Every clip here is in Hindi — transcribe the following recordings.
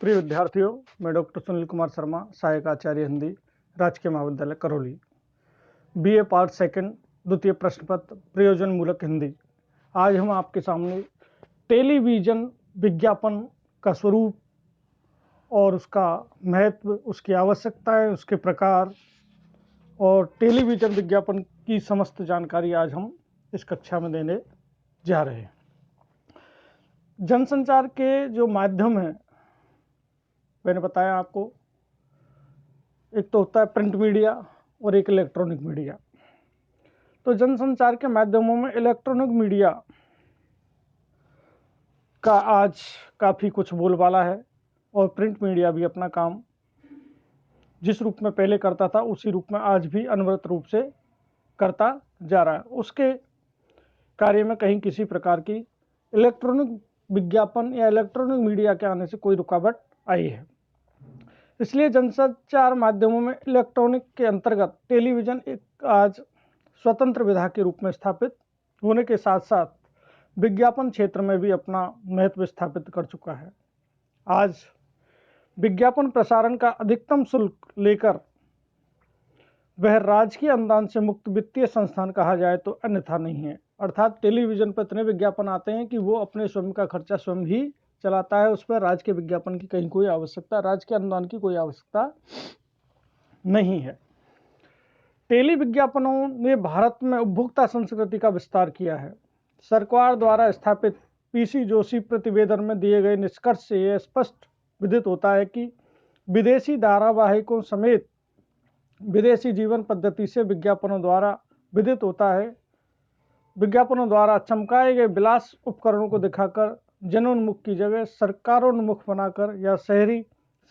प्रिय विद्यार्थियों, मैं डॉक्टर सुनील कुमार शर्मा, सहायक आचार्य हिंदी, राजकीय महाविद्यालय करौली। बीए पार्ट सेकंड, द्वितीय प्रश्न पत्र, प्रयोजनमूलक हिंदी। आज हम आपके सामने टेलीविजन विज्ञापन का स्वरूप और उसका महत्व, उसकी आवश्यकताएं, उसके प्रकार और टेलीविजन विज्ञापन की समस्त जानकारी आज हम इस कक्षा में देने जा रहे हैं। जनसंचार के जो माध्यम हैं, मैंने बताया आपको, एक तो होता है प्रिंट मीडिया और एक इलेक्ट्रॉनिक मीडिया। तो जनसंचार के माध्यमों में इलेक्ट्रॉनिक मीडिया का आज काफ़ी कुछ बोलबाला है और प्रिंट मीडिया भी अपना काम जिस रूप में पहले करता था उसी रूप में आज भी अनवरत रूप से करता जा रहा है। उसके कार्य में कहीं किसी प्रकार की इलेक्ट्रॉनिक विज्ञापन या इलेक्ट्रॉनिक मीडिया के आने से कोई रुकावट आई है। इसलिए जनसंचार माध्यमों में इलेक्ट्रॉनिक के अंतर्गत टेलीविजन एक आज स्वतंत्र विधा के रूप में स्थापित होने के साथ साथ विज्ञापन क्षेत्र में भी अपना महत्व स्थापित कर चुका है। आज विज्ञापन प्रसारण का अधिकतम शुल्क लेकर वह राजकीय अनुदान से मुक्त वित्तीय संस्थान कहा जाए तो अन्यथा नहीं है। अर्थात टेलीविजन पर इतने विज्ञापन आते हैं कि वो अपने स्वयं का खर्चा स्वयं ही चलाता है। उस पर राज्य के विज्ञापन की कहीं कोई आवश्यकता, राज्य के अनुदान की कोई आवश्यकता नहीं है। टेली विज्ञापनों ने भारत में उपभोक्ता संस्कृति का विस्तार किया है। सरकार द्वारा स्थापित पीसी जोशी प्रतिवेदन में दिए गए निष्कर्ष से यह स्पष्ट विदित होता है कि विदेशी धारावाहिकों समेत विदेशी जीवन पद्धति से विज्ञापनों द्वारा विदित होता है। विज्ञापनों द्वारा चमकाए गए विलास उपकरणों को दिखाकर जनोन्मुख की जगह सरकारोन्मुख बनाकर या शहरी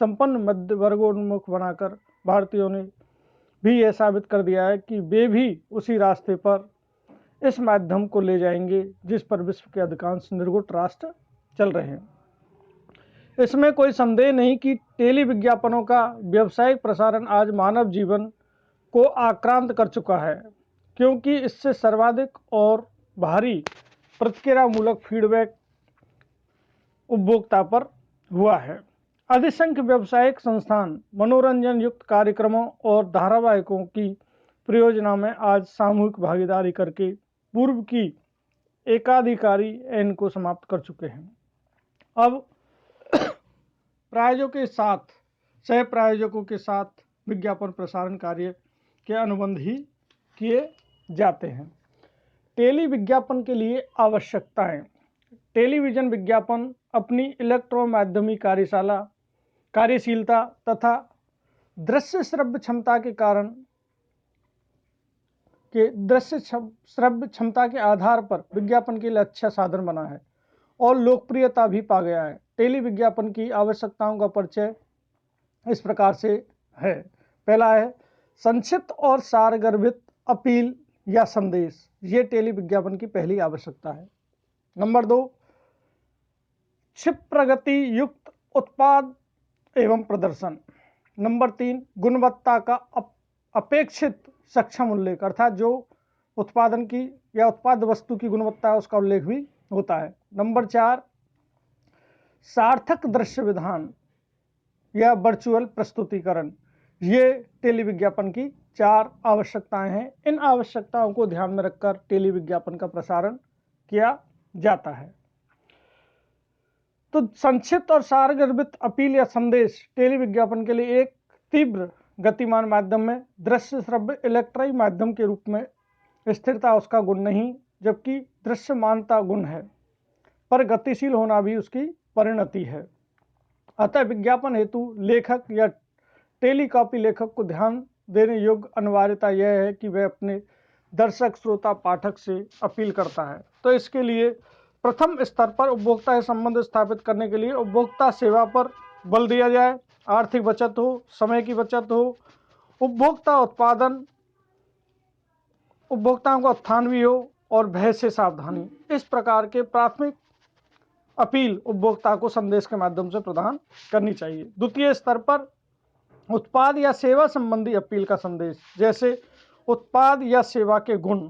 संपन्न मध्य वर्गोन्मुख बनाकर भारतीयों ने भी यह साबित कर दिया है कि वे भी उसी रास्ते पर इस माध्यम को ले जाएंगे जिस पर विश्व के अधिकांश निर्गुण राष्ट्र चल रहे हैं। इसमें कोई संदेह नहीं कि टेली विज्ञापनों का व्यावसायिक प्रसारण आज मानव जीवन को आक्रांत कर चुका है, क्योंकि इससे सर्वाधिक और भारी प्रतिक्रियामूलक फीडबैक उपभोक्ता पर हुआ है। अधिसंख्य व्यावसायिक संस्थान मनोरंजन युक्त कार्यक्रमों और धारावाहिकों की परियोजना में आज सामूहिक भागीदारी करके पूर्व की एकाधिकारी एन को समाप्त कर चुके हैं। अब प्रायोजकों के साथ, सह प्रायोजकों के साथ विज्ञापन प्रसारण कार्य के अनुबंध ही किए जाते हैं। टेली विज्ञापन के लिए आवश्यकताएं। टेलीविजन विज्ञापन अपनी इलेक्ट्रोमाध्यमी कार्यशीलता तथा दृश्य श्रव्य क्षमता के आधार पर विज्ञापन के लिए अच्छा साधन बना है और लोकप्रियता भी पा गया है। टेली विज्ञापन की आवश्यकताओं का परिचय इस प्रकार से है। पहला है संक्षिप्त और सारगर्भित अपील या संदेश। ये टेली विज्ञापन की पहली आवश्यकता है। नंबर 2, क्षिप्र प्रगति युक्त उत्पाद एवं प्रदर्शन। नंबर 3, गुणवत्ता का अपेक्षित सक्षम उल्लेख, अर्थात जो उत्पादन की या उत्पाद वस्तु की गुणवत्ता है उसका उल्लेख भी होता है। नंबर 4, सार्थक दृश्य विधान या वर्चुअल प्रस्तुतिकरण। ये टेली विज्ञापन की 4 आवश्यकताएं हैं। इन आवश्यकताओं को ध्यान में रखकर टेली विज्ञापन का प्रसारण किया जाता है। तो संक्षिप्त और सारगर्भित अपील या संदेश टेली विज्ञापन के लिए एक तीव्र गतिमान माध्यम में दृश्य श्रव्य इलेक्ट्रॉनिक माध्यम के रूप में स्थिरता उसका गुण नहीं, जबकि दृश्यमानता गुण है, पर गतिशील होना भी उसकी परिणति है। अतः विज्ञापन हेतु लेखक या टेलीकॉपी लेखक को ध्यान देने योग्य अनिवार्यता यह है कि वह अपने दर्शक, श्रोता, पाठक से अपील करता है। तो इसके लिए प्रथम स्तर पर उपभोक्ता से संबंध स्थापित करने के लिए उपभोक्ता सेवा पर बल दिया जाए। आर्थिक बचत हो, समय की बचत हो, उपभोक्ताओं को उत्थान भी हो और भय से सावधानी। इस प्रकार के प्राथमिक अपील उपभोक्ता को संदेश के माध्यम से प्रदान करनी चाहिए। द्वितीय स्तर पर उत्पाद या सेवा संबंधी अपील का संदेश, जैसे उत्पाद या सेवा के गुण,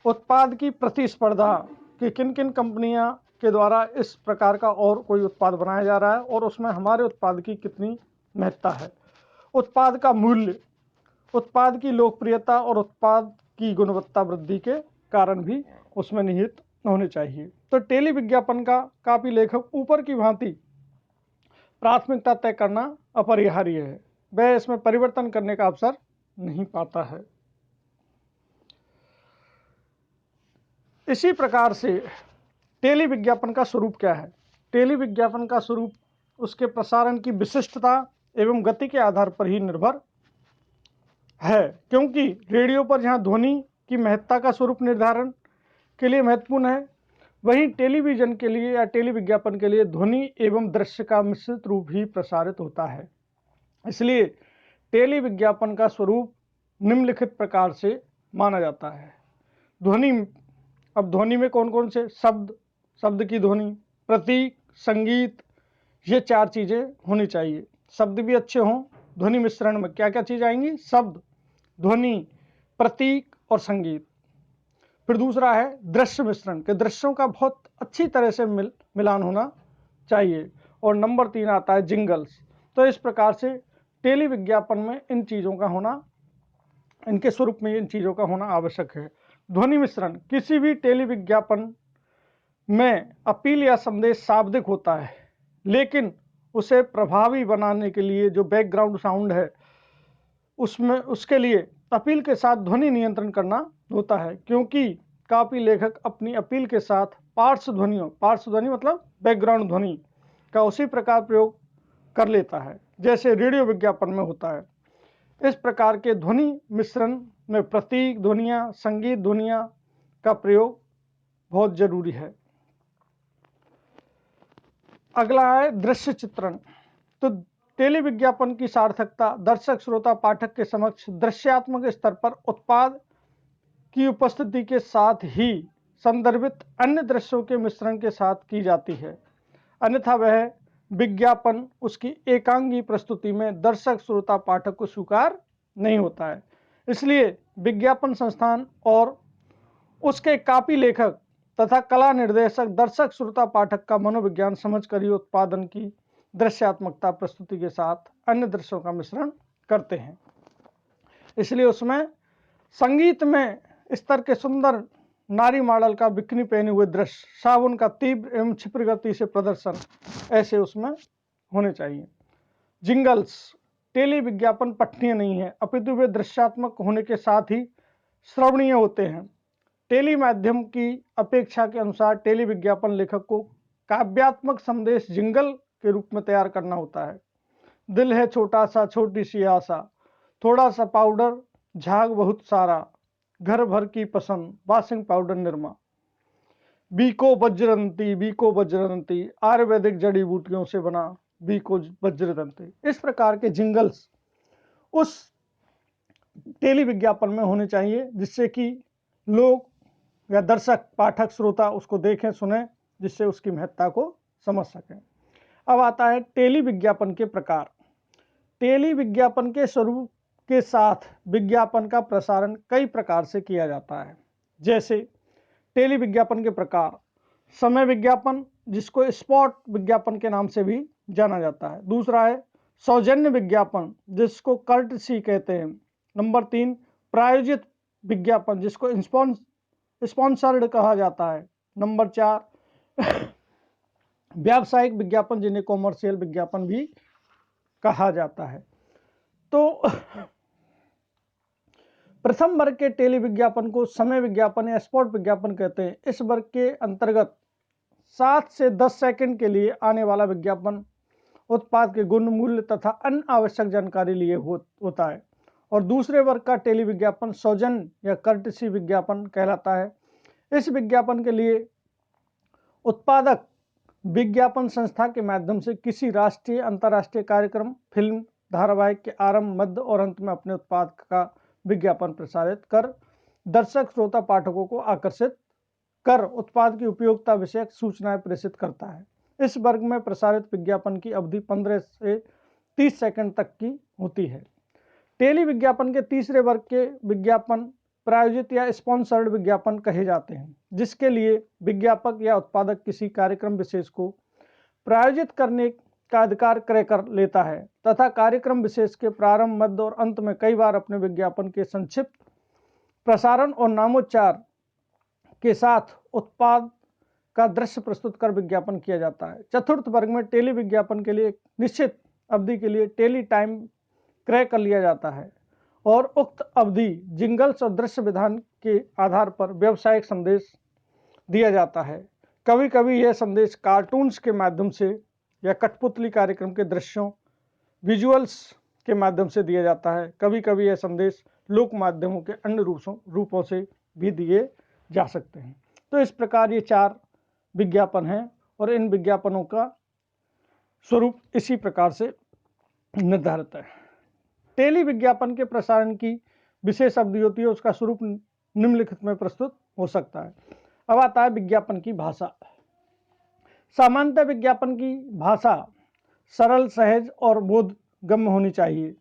उत्पाद की प्रतिस्पर्धा कि किन किन कंपनियां के द्वारा इस प्रकार का और कोई उत्पाद बनाया जा रहा है और उसमें हमारे उत्पाद की कितनी महत्ता है। उत्पाद का मूल्य, उत्पाद की लोकप्रियता और उत्पाद की गुणवत्ता वृद्धि के कारण भी उसमें निहित होने चाहिए। तो टेली विज्ञापन का कापी लेखक ऊपर की भांति प्राथमिकता तय करना अपरिहार्य है, वह इसमें परिवर्तन करने का अवसर नहीं पाता है। इसी प्रकार से टेली विज्ञापन का स्वरूप क्या है? टेली विज्ञापन का स्वरूप उसके प्रसारण की विशिष्टता एवं गति के आधार पर ही निर्भर है, क्योंकि रेडियो पर जहां ध्वनि की महत्ता का स्वरूप निर्धारण के लिए महत्वपूर्ण है, वहीं टेलीविजन के लिए या टेली विज्ञापन के लिए ध्वनि एवं दृश्य का मिश्रित रूप ही प्रसारित होता है। इसलिए टेली विज्ञापन का स्वरूप निम्नलिखित प्रकार से माना जाता है। ध्वनि, अब ध्वनि में कौन कौन से शब्द, शब्द की ध्वनि, प्रतीक, संगीत, ये 4 चीज़ें होनी चाहिए। शब्द भी अच्छे हों। ध्वनि मिश्रण में क्या क्या चीज़ आएंगी? शब्द, ध्वनि, प्रतीक और संगीत। फिर दूसरा है दृश्य मिश्रण, के दृश्यों का बहुत अच्छी तरह से मिलान होना चाहिए। और नंबर 3 आता है जिंगल्स। तो इस प्रकार से टेली विज्ञापन में इन चीज़ों का होना, इनके स्वरूप में इन चीज़ों का होना आवश्यक है। ध्वनि मिश्रण, किसी भी टेली विज्ञापन में अपील या संदेश शाब्दिक होता है, लेकिन उसे प्रभावी बनाने के लिए जो बैकग्राउंड साउंड है उसमें, उसके लिए अपील के साथ ध्वनि नियंत्रण करना होता है, क्योंकि कापी लेखक अपनी अपील के साथ पार्श्व ध्वनियों, पार्श्व ध्वनि मतलब बैकग्राउंड ध्वनि का उसी प्रकार प्रयोग कर लेता है जैसे रेडियो विज्ञापन में होता है। इस प्रकार के ध्वनि मिश्रण में प्रतीक ध्वनियाँ, संगीत ध्वनियाँ का प्रयोग बहुत जरूरी है। अगला है दृश्य चित्रण। तो टेली विज्ञापन की सार्थकता दर्शक, श्रोता, पाठक के समक्ष दृश्यात्मक स्तर पर उत्पाद की उपस्थिति के साथ ही संदर्भित अन्य दृश्यों के मिश्रण के साथ की जाती है, अन्यथा वह विज्ञापन उसकी एकांगी प्रस्तुति में दर्शक, श्रोता, पाठक को स्वीकार नहीं होता है। इसलिए विज्ञापन संस्थान और उसके कापी लेखक तथा कला निर्देशक दर्शक, श्रोता, पाठक का मनोविज्ञान समझकर ही उत्पादन की दृश्यात्मकता प्रस्तुति के साथ अन्य दृश्यों का मिश्रण करते हैं। इसलिए उसमें संगीत में स्तर के सुंदर नारी मॉडल का बिकनी पहने हुए दृश्य, साबुन का तीव्र एवं क्षिप्र गति से प्रदर्शन, ऐसे उसमें होने चाहिए। जिंगल्स, टेली विज्ञापन पठनीय नहीं है, अपितु वे दृश्यात्मक होने के साथ ही श्रवणीय होते हैं। टेली माध्यम की अपेक्षा के अनुसार टेली विज्ञापन लेखक को काव्यात्मक संदेश जिंगल के रूप में तैयार करना होता है। दिल है छोटा सा, छोटी सी आशा, थोड़ा सा पाउडर, झाग बहुत सारा, घर भर की पसंद, वाशिंग पाउडर निरमा, बीको वज्रदंती, बीको वज्रदंती, आयुर्वेदिक जड़ी बूटियों से बना बीको वज्रदंती। इस प्रकार के जिंगल्स उस टेली विज्ञापन में होने चाहिए जिससे कि लोग या दर्शक, पाठक, श्रोता उसको देखें, सुने, जिससे उसकी महत्ता को समझ सकें। अब आता है टेली विज्ञापन के प्रकार। टेली विज्ञापन के स्वरूप के साथ विज्ञापन का प्रसारण कई प्रकार से किया जाता है। जैसे टेली विज्ञापन के प्रकार, समय विज्ञापन जिसको स्पॉट विज्ञापन के नाम से भी जाना जाता है। दूसरा है सौजन्य विज्ञापन जिसको कर्टसी कहते हैं। नंबर 3 प्रायोजित विज्ञापन जिसको स्पॉन्सर्ड कहा जाता है। नंबर 4 व्यावसायिक विज्ञापन जिन्हें कॉमर्शियल विज्ञापन भी कहा जाता है। तो प्रथम वर्ग के टेली विज्ञापन को समय विज्ञापन या स्पॉट विज्ञापन कहते हैं। इस वर्ग के अंतर्गत 7 से 10 सेकंड के लिए आने वाला विज्ञापन उत्पाद के गुण, मूल्य तथा अन्य आवश्यक जानकारी लिए होता है। और दूसरे वर्ग का टेली विज्ञापन सौजन्य या कर्टसी विज्ञापन कहलाता है। इस विज्ञापन के लिए उत्पादक विज्ञापन संस्था के माध्यम से किसी राष्ट्रीय, अंतर्राष्ट्रीय कार्यक्रम, फिल्म, धारावाहिक के आरंभ, मध्य और अंत में अपने उत्पाद का विज्ञापन प्रसारित कर दर्शक, श्रोता, पाठकों को आकर्षित कर उत्पाद की उपयोगिता विषयक सूचनाएं प्रेषित करता है। इस वर्ग में प्रसारित विज्ञापन की अवधि 15 से 30 सेकंड तक की होती है। टेली विज्ञापन के तीसरे वर्ग के विज्ञापन प्रायोजित या स्पॉन्सर्ड विज्ञापन कहे जाते हैं, जिसके लिए विज्ञापक या उत्पादक किसी कार्यक्रम विशेष को प्रायोजित करने का अधिकार क्रय कर लेता है तथा कार्यक्रम विशेष के प्रारंभ, मध्य और अंत में कई बार अपने विज्ञापन के संक्षिप्त प्रसारण और नामोच्चार के साथ उत्पाद का दृश्य प्रस्तुत कर विज्ञापन किया जाता है। चतुर्थ वर्ग में टेली विज्ञापन के लिए एक निश्चित अवधि के लिए टेली टाइम क्रय कर लिया जाता है और उक्त अवधि जिंगल्स और दृश्य विधान के आधार पर व्यावसायिक संदेश दिया जाता है। कभी कभी यह संदेश कार्टून्स के माध्यम से या कठपुतली कार्यक्रम के दृश्यों विजुअल्स के माध्यम से दिया जाता है। कभी कभी यह संदेश लोक माध्यमों के अन्य रूपों से भी दिए जा सकते हैं। तो इस प्रकार ये 4 विज्ञापन हैं और इन विज्ञापनों का स्वरूप इसी प्रकार से निर्धारित है। टेली विज्ञापन के प्रसारण की विशेष अवधि होती है, उसका स्वरूप निम्नलिखित में प्रस्तुत हो सकता है। अब आता है विज्ञापन की भाषा। सामान्यतः विज्ञापन की भाषा सरल, सहज और बोधगम्य होनी चाहिए।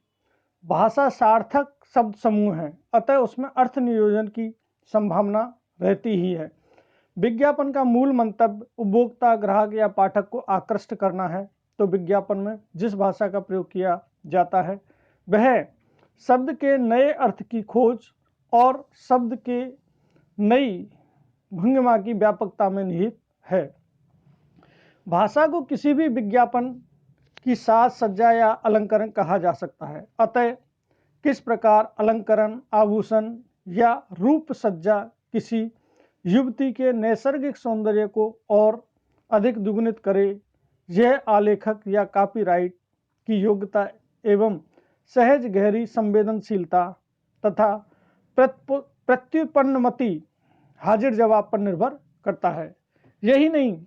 भाषा सार्थक शब्द समूह है, अतः उसमें अर्थ नियोजन की संभावना रहती ही है। विज्ञापन का मूल मंतव्य उपभोक्ता, ग्राहक या पाठक को आकृष्ट करना है, तो विज्ञापन में जिस भाषा का प्रयोग किया जाता है वह शब्द के नए अर्थ की खोज और शब्द के नई भंगिमा की व्यापकता में निहित है। भाषा को किसी भी विज्ञापन की साज सज्जा या अलंकरण कहा जा सकता है। अतः किस प्रकार अलंकरण, आभूषण या रूप सज्जा किसी युवती के नैसर्गिक सौंदर्य को और अधिक दुगुनित करे, यह आलेखक या कॉपीराइट की योग्यता एवं सहज गहरी संवेदनशीलता तथा प्रत्युत्पन्नमति हाजिर जवाब पर निर्भर करता है। यही नहीं,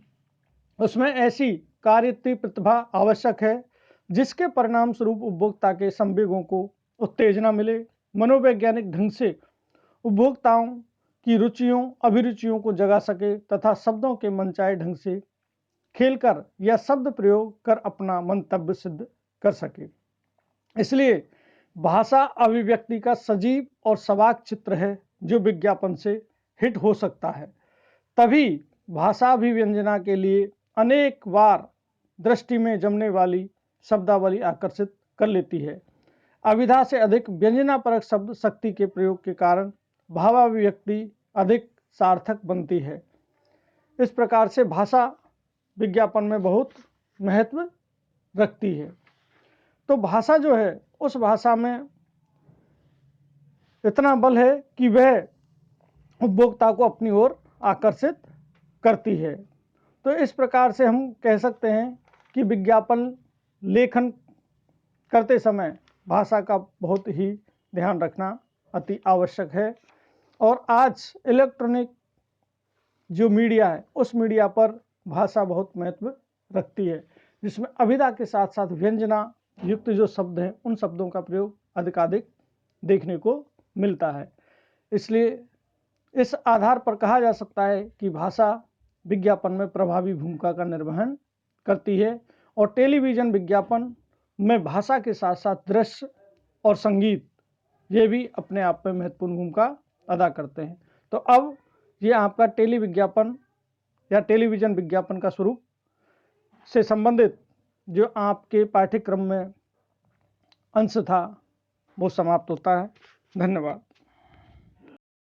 उसमें ऐसी कार्यत्री प्रतिभा आवश्यक है जिसके परिणाम स्वरूप उपभोक्ता के संवेगों को उत्तेजना मिले, मनोवैज्ञानिक ढंग से उपभोक्ताओं की रुचियों अभिरुचियों को जगा सके तथा शब्दों के मनचाहे ढंग से खेलकर या शब्द प्रयोग कर अपना मंतव्य सिद्ध कर सके। इसलिए भाषा अभिव्यक्ति का सजीव और सवाक चित्र है जो विज्ञापन से हिट हो सकता है। तभी भाषा अभिव्यंजना के लिए अनेक बार दृष्टि में जमने वाली शब्दावली आकर्षित कर लेती है। अविधा से अधिक व्यंजनापरक शब्द शक्ति के प्रयोग के कारण भावाभिव्यक्ति अधिक सार्थक बनती है। इस प्रकार से भाषा विज्ञापन में बहुत महत्व रखती है। तो भाषा जो है, उस भाषा में इतना बल है कि वह उपभोक्ता को अपनी ओर आकर्षित करती है। तो इस प्रकार से हम कह सकते हैं कि विज्ञापन लेखन करते समय भाषा का बहुत ही ध्यान रखना अति आवश्यक है। और आज इलेक्ट्रॉनिक जो मीडिया है, उस मीडिया पर भाषा बहुत महत्व रखती है, जिसमें अभिधा के साथ साथ व्यंजना युक्त जो शब्द हैं, उन शब्दों का प्रयोग अधिकाधिक देखने को मिलता है। इसलिए इस आधार पर कहा जा सकता है कि भाषा विज्ञापन में प्रभावी भूमिका का निर्वहन करती है और टेलीविज़न विज्ञापन में भाषा के साथ साथ दृश्य और संगीत ये भी अपने आप में महत्वपूर्ण भूमिका अदा करते हैं। तो अब ये आपका टेली विज्ञापन या टेलीविज़न विज्ञापन का स्वरूप से संबंधित जो आपके पाठ्यक्रम में अंश था वो समाप्त होता है। धन्यवाद।